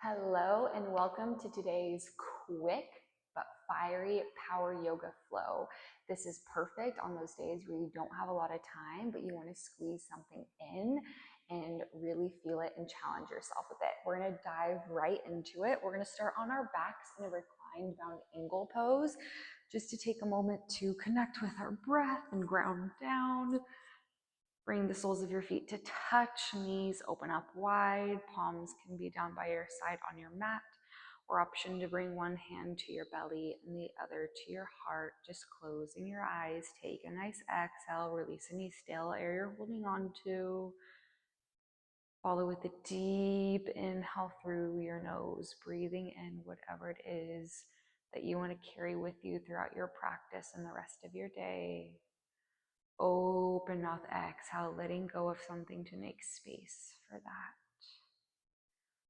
Hello and welcome to today's quick but fiery power yoga flow. This is perfect on those days where you don't have a lot of time, but you want to squeeze something in and really feel it and challenge yourself with it. We're going to dive right into it. We're going to start on our backs in a reclined bound angle pose, just to take a moment to connect with our breath and ground down. Bring the soles of your feet to touch, knees open up wide, palms can be down by your side on your mat, or option to bring one hand to your belly and the other to your heart, just closing your eyes. Take a nice exhale, release any stale air you're holding on to. Follow with a deep inhale through your nose, breathing in whatever it is that you want to carry with you throughout your practice and the rest of your day. Open mouth, exhale, letting go of something to make space for that.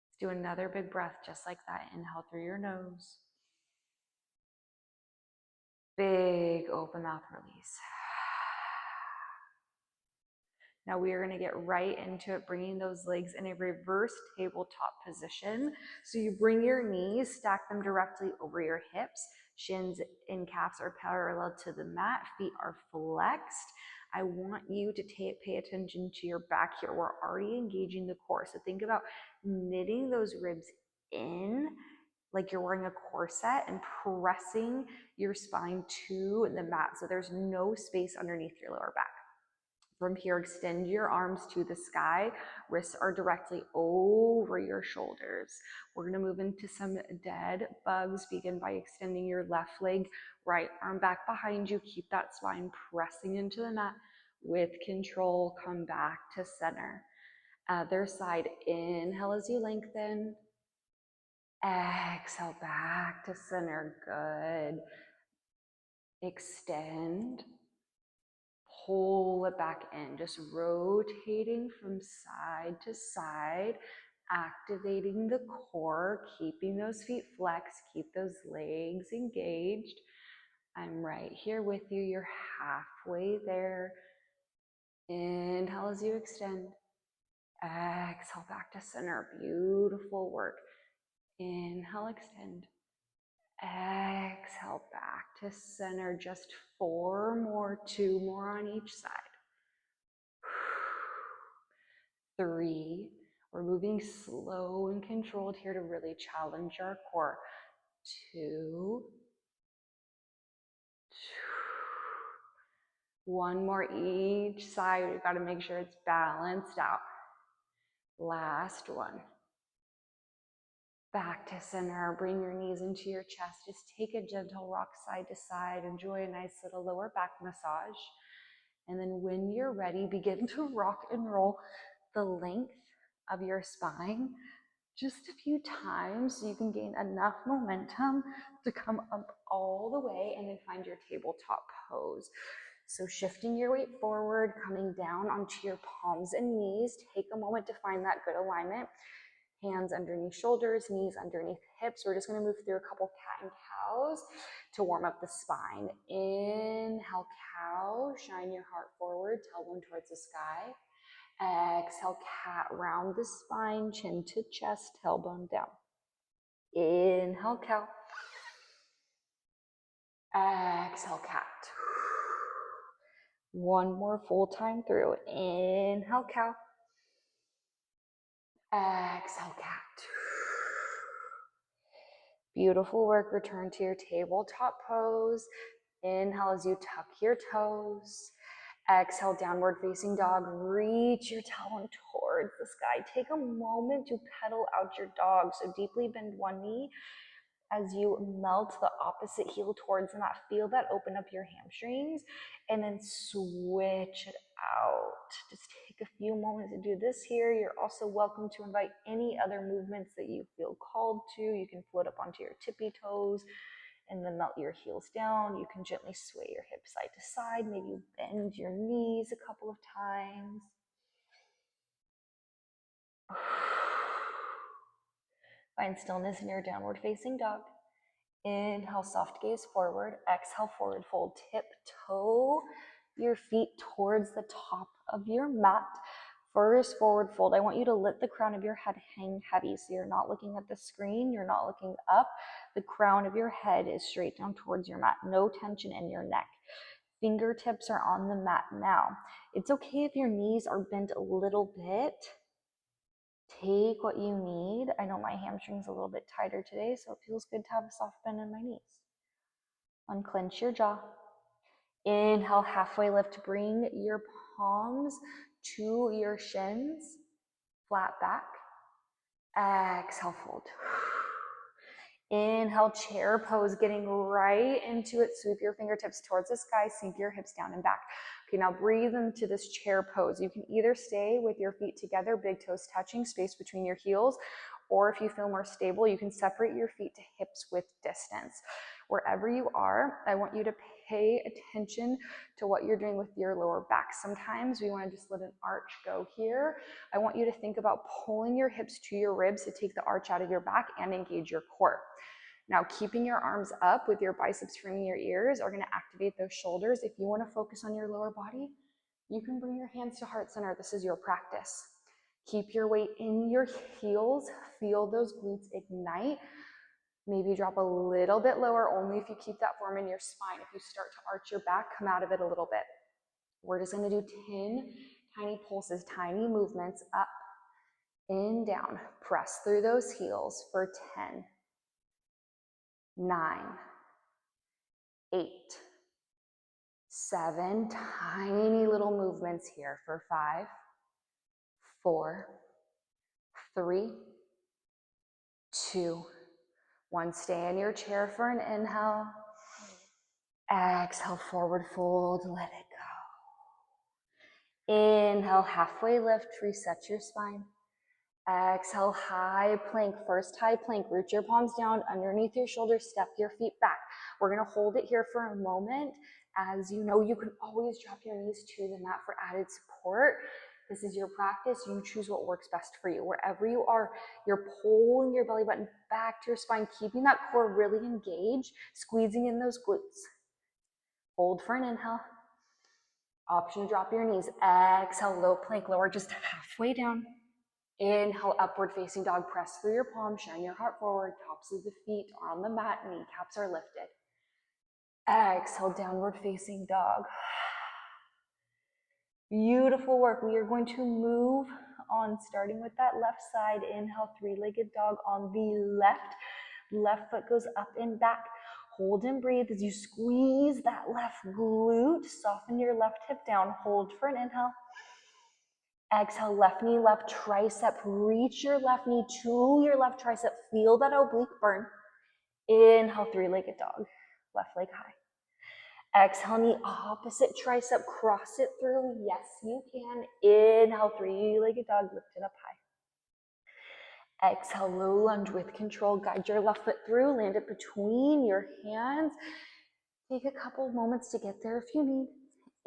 Let's do another big breath just like that. Inhale through your nose. Big open mouth release. Now we are going to get right into it, bringing those legs in a reverse tabletop position. So you bring your knees, stack them directly over your hips. Shins and calves are parallel to the mat. Feet are flexed. I want you to pay attention to your back here. We're already engaging the core. So think about knitting those ribs in like you're wearing a corset and pressing your spine to the mat. So there's no space underneath your lower back. From here, extend your arms to the sky. Wrists are directly over your shoulders. We're going to move into some dead bugs. Begin by extending your left leg, right arm back behind you. Keep that spine pressing into the mat. With control, come back to center. Other side, inhale as you lengthen. Exhale back to center. Good. Extend. Pull it back in, just rotating from side to side, activating the core, keeping those feet flexed, keep those legs engaged. I'm right here with you. You're halfway there. Inhale as you extend. Exhale back to center. Beautiful work. Inhale, extend. Exhale back to center. Just 4 more, 2 more on each side. 3. We're moving slow and controlled here to really challenge our core. 2. 1 more each side. We've got to make sure it's balanced out. Last one. Back to center. Bring your knees into your chest. Just take a gentle rock side to side. Enjoy a nice little lower back massage. And then when you're ready, begin to rock and roll the length of your spine just a few times so you can gain enough momentum to come up all the way and then find your tabletop pose. So shifting your weight forward, coming down onto your palms and knees. Take a moment to find that good alignment. Hands underneath shoulders, knees underneath hips. We're just going to move through a couple cat and cows to warm up the spine. Inhale, cow. Shine your heart forward, tailbone towards the sky. Exhale, cat. Round the spine, chin to chest, tailbone down. Inhale, cow. Exhale, cat. 1 more full time through. Inhale, cow. Exhale, cat. Beautiful work. Return to your tabletop pose. Inhale as you tuck your toes. Exhale, downward facing dog. Reach your tailbone towards the sky. Take a moment to pedal out your dog. So deeply bend one knee as you melt the opposite heel towards the mat. Feel that open up your hamstrings and then switch it out. Just take a few moments to do this here. You're also welcome to invite any other movements that you feel called to. You can float up onto your tippy toes and then melt your heels down. You can gently sway your hips side to side. Maybe bend your knees a couple of times. Find stillness in your downward facing dog. Inhale, soft gaze forward. Exhale, forward fold. Tiptoe your feet towards the top of your mat First forward fold. I want you to let the crown of your head hang heavy. So you're not looking at the screen. You're not looking up. The crown of your head is straight down towards your mat. No tension in your neck. Fingertips are on the mat now. It's okay if your knees are bent a little bit. Take what you need. I know my hamstring's a little bit tighter today, so it feels good to have a soft bend in my knees. Unclench your jaw. Inhale, halfway lift. Bring your palms to your shins. Flat back. Exhale, fold. Inhale, chair pose, getting right into it. Sweep your fingertips towards the sky, sink your hips down and back. Okay, now breathe into this chair pose. You can either stay with your feet together, big toes touching, space between your heels, or if you feel more stable, you can separate your feet to hips with distance. Wherever you are, I want you to pay attention to what you're doing with your lower back. Sometimes we want to just let an arch go here. I want you to think about pulling your hips to your ribs to take the arch out of your back and engage your core. Now, keeping your arms up with your biceps framing your ears are going to activate those shoulders. If you want to focus on your lower body, you can bring your hands to heart center. This is your practice. Keep your weight in your heels. Feel those glutes ignite. Maybe drop a little bit lower, only if you keep that form in your spine. If you start to arch your back, come out of it a little bit. We're just going to do 10 tiny pulses, tiny movements up and down. Press through those heels for 10, 9, 8, 7, tiny little movements here for 5, 4, 3, 2, 1. Stay in your chair for an inhale. Exhale, forward fold, let it go. Inhale, halfway lift, reset your spine. Exhale, high plank. First high plank, root your palms down underneath your shoulders, step your feet back. We're gonna hold it here for a moment. As you know, you can always drop your knees to the mat for added support. This is your practice. You choose what works best for you. Wherever you are, you're pulling your belly button back to your spine, keeping that core really engaged, squeezing in those glutes. Hold for an inhale. Option to drop your knees. Exhale, low plank, lower just halfway down. Inhale, upward facing dog. Press through your palms, shine your heart forward. Tops of the feet are on the mat, kneecaps are lifted. Exhale, downward facing dog. Beautiful work. We are going to move on, starting with that left side. Inhale, three-legged dog on the left. Left foot goes up and back. Hold and breathe as you squeeze that left glute. Soften your left hip down. Hold for an inhale. Exhale, left knee, left tricep. Reach your left knee to your left tricep. Feel that oblique burn. Inhale, three-legged dog. Left leg high. Exhale, knee opposite tricep. Cross it through. Yes, you can. Inhale, three-legged dog. Lift it up high. Exhale, low lunge with control. Guide your left foot through. Land it between your hands. Take a couple of moments to get there if you need.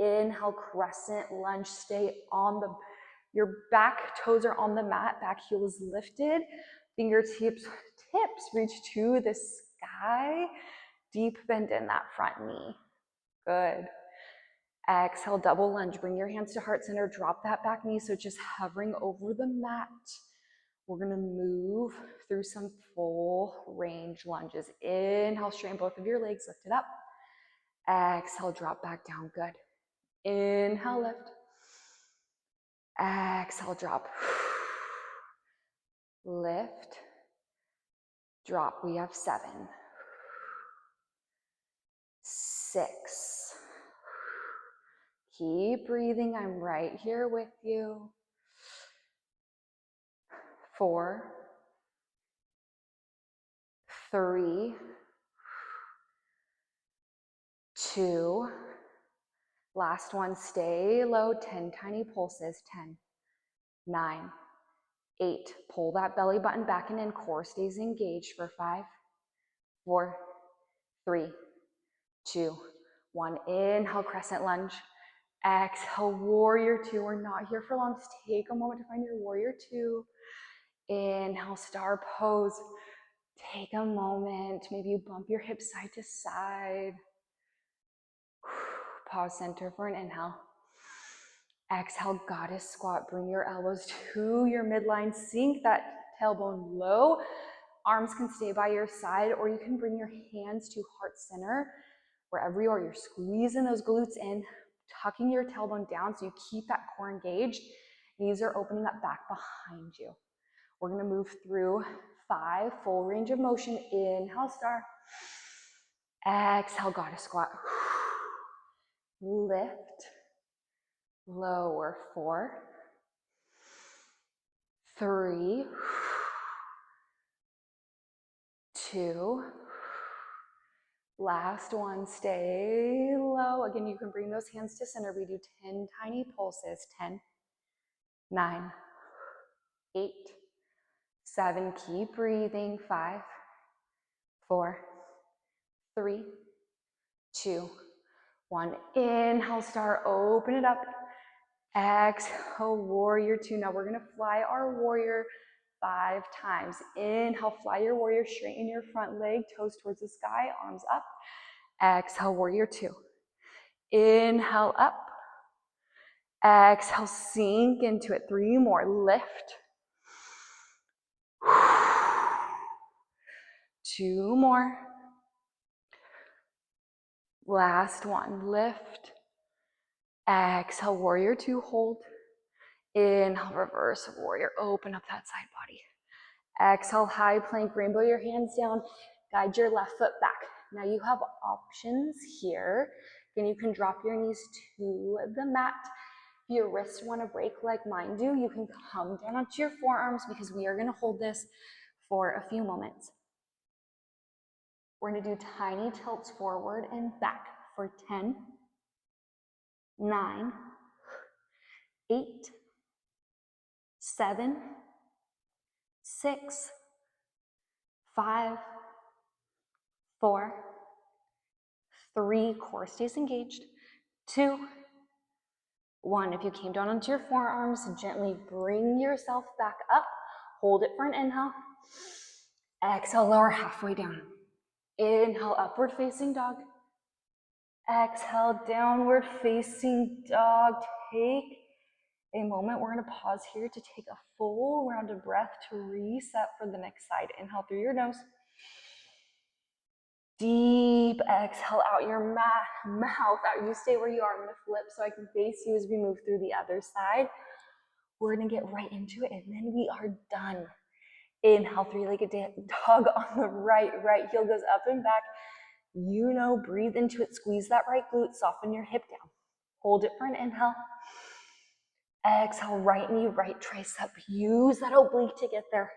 Inhale, crescent lunge. Stay on your back toes are on the mat. Back heel is lifted. Fingertips reach to the sky. Deep bend in that front knee. Good. Exhale, double lunge. Bring your hands to heart center. Drop that back knee so just hovering over the mat. We're going to move through some full range lunges. Inhale, straighten both of your legs, lift it up. Exhale, drop back down. Good. Inhale, lift. Exhale, drop. Lift. Drop. We have 7, 6. Keep breathing. I'm right here with you. 4, 3, 2. Last one. Stay low. 10 tiny pulses. 10, 9, 8. Pull that belly button back and in. Core stays engaged for 5, 4, 3, 2, 1. Inhale, crescent lunge. Exhale, warrior 2. We're not here for long. Just take a moment to find your warrior 2. Inhale, star pose. Take a moment. Maybe you bump your hips side to side. Pause center for an inhale. Exhale, goddess squat. Bring your elbows to your midline. Sink that tailbone low. Arms can stay by your side, or you can bring your hands to heart center. Wherever you are, you're squeezing those glutes in, tucking your tailbone down so you keep that core engaged. Knees are opening up back behind you. We're gonna move through 5, full range of motion. Inhale, star. Exhale, goddess squat. Lift, lower, 4, 3, 2, last one, stay low. Again, you can bring those hands to center. We do 10 tiny pulses. 10, 9, 8, 7, keep breathing. 5, 4, 3, 2, 1. Inhale, star, open it up. Exhale, warrior 2. Now we're gonna fly our warrior 5 times. Inhale, fly your warrior, straighten your front leg, toes towards the sky, arms up. Exhale, warrior 2. Inhale, up. Exhale, sink into it. 3 more, lift. 2 more. Last one, lift. Exhale, warrior 2, hold. Inhale, reverse warrior, open up that side body. Exhale, high plank, rainbow your hands down, guide your left foot back. Now you have options here. Again, you can drop your knees to the mat. If your wrists want to break like mine do, you can come down onto your forearms because we are going to hold this for a few moments. We're going to do tiny tilts forward and back for 10, 9, 8, 7, 6, 5, 4, 3, core stays engaged, 2, 1. If you came down onto your forearms, gently bring yourself back up. Hold it for an inhale. Exhale, lower halfway down. Inhale, upward facing dog. Exhale, downward facing dog. Take a moment. We're going to pause here to take a full round of breath to reset for the next side. Inhale through your nose. Deep exhale out your mouth out. You stay where you are. I'm going to flip so I can face you as we move through the other side. We're going to get right into it, and then we are done. Inhale, 3-legged dog on the right. Right heel goes up and back. You know, breathe into it. Squeeze that right glute. Soften your hip down. Hold it for an inhale. Exhale, right knee, right tricep. Use that oblique to get there.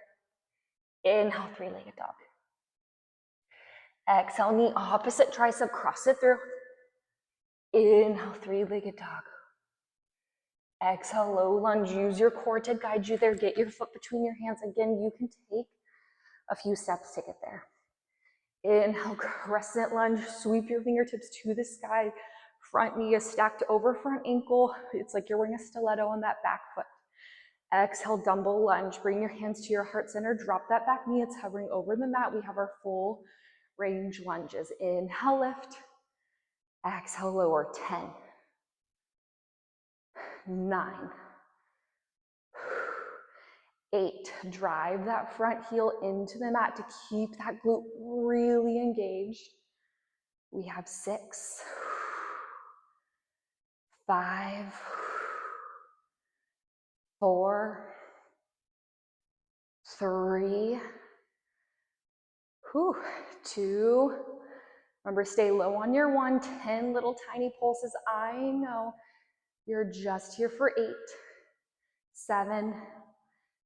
Inhale, 3-legged dog. Exhale, knee opposite tricep, cross it through. Inhale, 3-legged dog. Exhale, low lunge. Use your core to guide you there. Get your foot between your hands. Again, you can take a few steps to get there. Inhale, crescent lunge. Sweep your fingertips to the sky. Front knee is stacked over front ankle. It's like you're wearing a stiletto on that back foot. Exhale, dumbbell lunge. Bring your hands to your heart center. Drop that back knee. It's hovering over the mat. We have our full range lunges. Inhale, lift. Exhale, lower. 10, 9, 8. Drive that front heel into the mat to keep that glute really engaged. We have 6, 5, 4, 3, 2. Remember, stay low on your 1. 10 little tiny pulses. I know you're just here for 8, 7,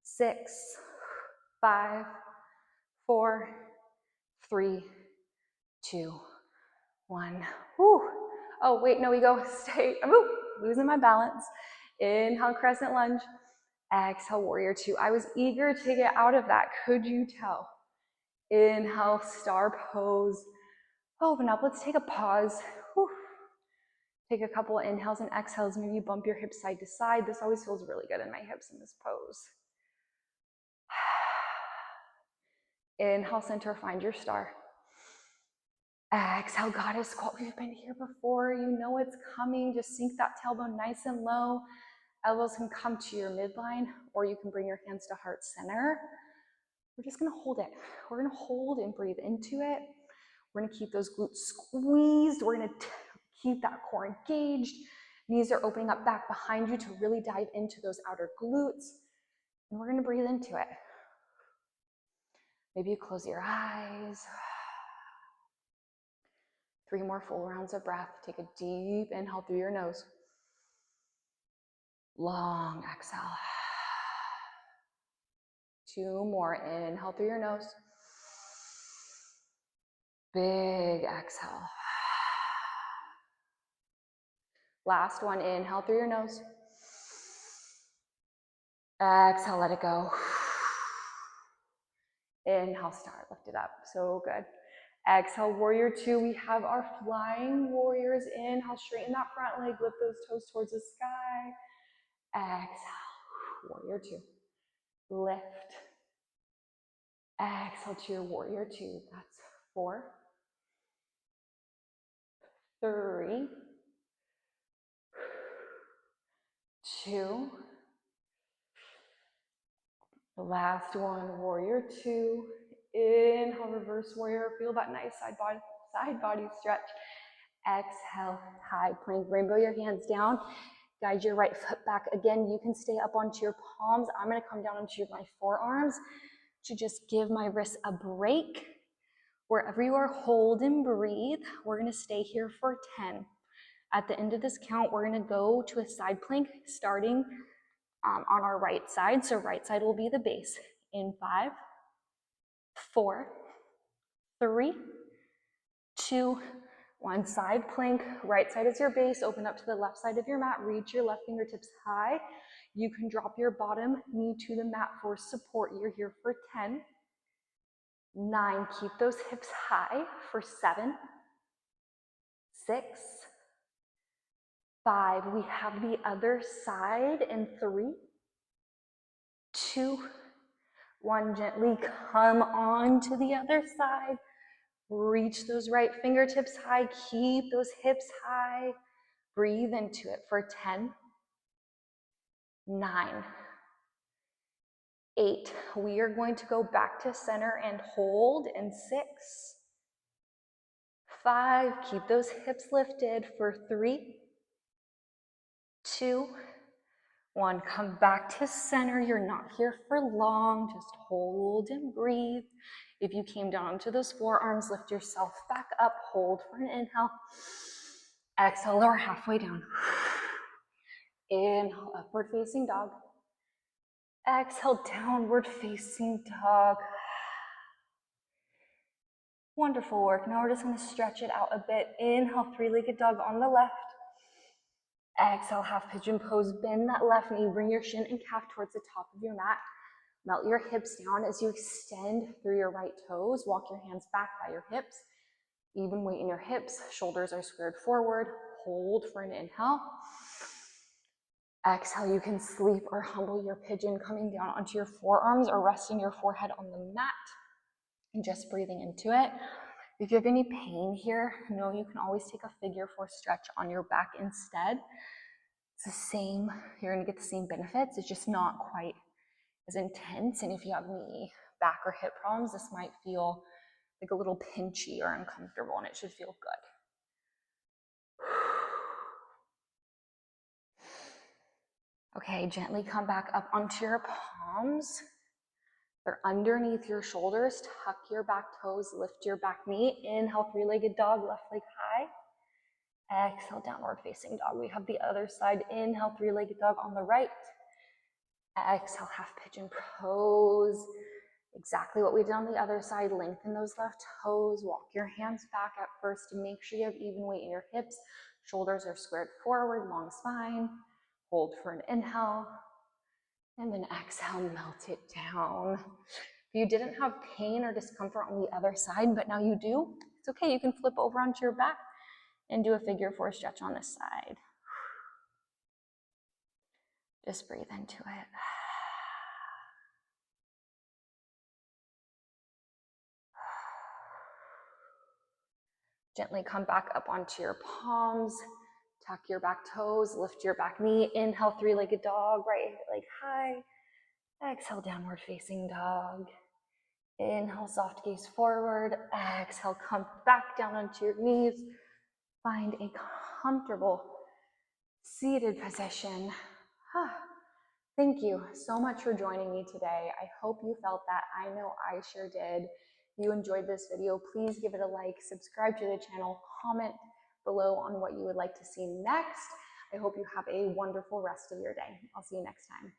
6, 5, 4, 3, 2, 1. Whew. Oh, wait, no, we go. Stay. Losing my balance. Inhale, crescent lunge. Exhale, warrior 2. I was eager to get out of that. Could you tell? Inhale, star pose. Open up. Let's take a pause. Whew. Take a couple of inhales and exhales. Maybe bump your hips side to side. This always feels really good in my hips in this pose. Inhale, center, find your star. Exhale, goddess squat. We've been here before. You know it's coming. Just sink that tailbone nice and low. Elbows can come to your midline, or you can bring your hands to heart center. We're just gonna hold it. We're gonna hold and breathe into it. We're gonna keep those glutes squeezed. We're gonna keep that core engaged. Knees are opening up back behind you to really dive into those outer glutes. And we're gonna breathe into it. Maybe you close your eyes. 3 more full rounds of breath. Take a deep inhale through your nose. Long exhale. 2 more. Inhale through your nose. Big exhale. Last one. Inhale through your nose. Exhale, let it go. Inhale, start, lift it up. So good. Exhale, warrior 2. We have our flying warriors. Inhale, straighten that front leg, lift those toes towards the sky. Exhale, warrior 2. Lift. Exhale to your warrior 2. That's 4, 3, 2. Last one, warrior 2. Inhale, reverse warrior. Feel that nice side body stretch. Exhale, high plank. Rainbow your hands down. Guide your right foot back. Again, you can stay up onto your palms. I'm going to come down onto my forearms to just give my wrists a break. Wherever you are, hold and breathe. We're going to stay here for 10. At the end of this count, we're going to go to a side plank starting on our right side. So right side will be the base. In 5, 4, 3, 2, 1. Side plank. Right side is your base. Open up to the left side of your mat. Reach your left fingertips high. You can drop your bottom knee to the mat for support. You're here for 10. 9. Keep those hips high for 7, 6, 5. We have the other side in 3, 2, 1. Gently come on to the other side. Reach those right fingertips high. Keep those hips high. Breathe into it for 10, 9, 8. We are going to go back to center and hold in 6, 5. Keep those hips lifted for 3, 2, 1. Come back to center. You're not here for long. Just hold and breathe. If you came down onto those forearms, lift yourself back up. Hold for an inhale. Exhale, lower halfway down. Inhale, upward facing dog. Exhale, downward facing dog. Wonderful work. Now we're just going to stretch it out a bit. Inhale, 3-legged dog on the left. Exhale, half pigeon pose. Bend that left knee. Bring your shin and calf towards the top of your mat. Melt your hips down as you extend through your right toes. Walk your hands back by your hips. Even weight in your hips. Shoulders are squared forward. Hold for an inhale. Exhale, you can sleep or humble your pigeon, coming down onto your forearms or resting your forehead on the mat and just breathing into it. If you have any pain here, know you can always take a figure 4 stretch on your back instead. It's the same, you're going to get the same benefits. It's just not quite as intense. And if you have any back or hip problems, this might feel like a little pinchy or uncomfortable, and it should feel good. Okay, gently come back up onto your palms. They're underneath your shoulders. Tuck your back toes, lift your back knee. Inhale, 3-legged dog, left leg high. Exhale, downward facing dog. We have the other side. Inhale, 3-legged dog on the right. Exhale, half pigeon pose. Exactly what we did on the other side. Lengthen those left toes. Walk your hands back at first to make sure you have even weight in your hips. Shoulders are squared forward, long spine. Hold for an inhale. And then exhale, melt it down. If you didn't have pain or discomfort on the other side, but now you do, it's okay. You can flip over onto your back and do a figure 4 stretch on this side. Just breathe into it. Gently come back up onto your palms. Tuck your back toes, lift your back knee. Inhale, three-legged dog, right leg high. Exhale, downward facing dog. Inhale, soft gaze forward. Exhale, come back down onto your knees. Find a comfortable seated position. Thank you so much for joining me today. I hope you felt that. I know I sure did. If you enjoyed this video, please give it a like, subscribe to the channel, comment below on what you would like to see next. I hope you have a wonderful rest of your day. I'll see you next time.